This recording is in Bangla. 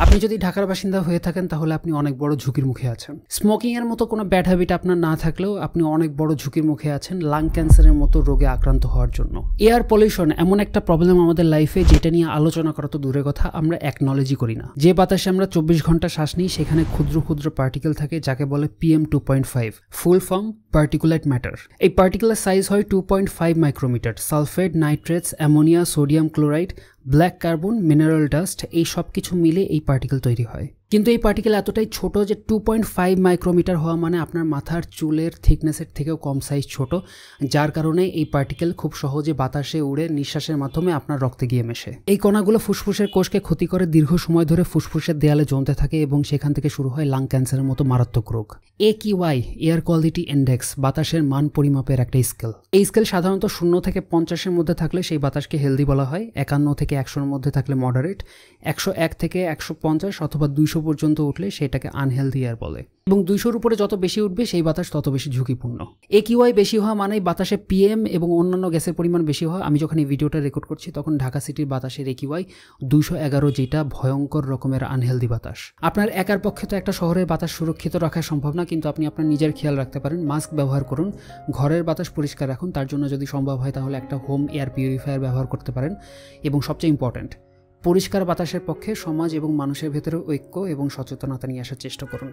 আপনি যদি ঢাকার বাসিন্দা হয়ে থাকেন তাহলে আপনি অনেক বড় ঝুঁকির মুখে আছেন। স্মোকিং এর মতো কোনো ব্যাড হ্যাবিট আপনার না থাকলেও আপনি অনেক বড় ঝুঁকির মুখে আছেন লাং ক্যান্সারের মতো রোগে আক্রান্ত হওয়ার জন্য। এয়ার পলিউশন এমন একটা প্রবলেম আমাদের লাইফে যেটা নিয়ে আলোচনা করা তো দূরের কথা, আমরা অ্যাকনলেজই করি না। যে বাতাসে আমরা 24 ঘন্টা শ্বাস নিই সেখানে ক্ষুদ্র ক্ষুদ্র পার্টিকেল থাকে যাকে বলে PM2.5, full form particulate matter. এই পার্টিকেলের সাইজ হয় 2.5 micrometre. Sulphate, nitrates, ammonia, sodium chloride, black carbon, mineral dust এই সব কিছু মিলে এই পার্টিকেল তৈরি হয়। কিন্তু এই পার্টিকেল এতটাই ছোট যে 2.5 মাইক্রোমিটার হওয়া মানে আপনার মাথার চুলের থিকনেসের থেকেও কম সাইজ ছোট, যার কারণে এই পার্টিকেল খুব সহজে বাতাসে উড়ে নিঃশ্বাসের মাধ্যমে আপনার রক্তে গিয়ে মেশে। এই কণাগুলো ফুসফুসের কোষকে ক্ষতি করে দীর্ঘ সময় ধরে ফুসফুসের দেয়ালে জমতে থাকে এবং সেখান থেকে শুরু হয় লাং ক্যান্সারের মতো মারাত্মক রোগ। AQI, এয়ার কোয়ালিটি ইন্ডেক্স, বাতাসের মান পরিমাপের একটা স্কেল। এই স্কেল সাধারণত 0 থেকে 50-এর মধ্যে থাকলে সেই বাতাসকে হেলদি বলা হয়, 51 থেকে 100-এর মধ্যে থাকলে মডারেট, 101 থেকে 150 অথবা 200 পর্যন্ত উঠলে সেটাকে আনহেলদি এয়ার বলে, এবং 200-র উপরে যত বেশি উঠবে সেই বাতাস তত বেশি ঝুঁকিপূর্ণ। AQI বেশি হওয়া মানেই বাতাসে PM এবং অন্যান্য গ্যাসের পরিমাণ বেশি হওয়া। আমি যখন এই ভিডিওটা রেকর্ড করছি তখন ঢাকা সিটির বাতাসের AQI 211, যেটা ভয়ঙ্কর রকমের আনহেলদি বাতাস। আপনার একার পক্ষে তো একটা শহরের বাতাস সুরক্ষিত রাখা সম্ভব না, কিন্তু আপনি আপনার নিজের খেয়াল রাখতে পারেন। মাস্ক ব্যবহার করুন, ঘরের বাতাস পরিষ্কার রাখুন, তার জন্য যদি সম্ভব হয় তাহলে একটা হোম এয়ার পিউরিফায়ার ব্যবহার করতে পারেন, এবং সবচেয়ে ইম্পর্ট্যান্ট, পরিষ্কার বাতাসের পক্ষে সমাজ এবং মানুষের ভেতরে ঐক্য এবং সচেতনতা নিয়ে আসার চেষ্টা করুন।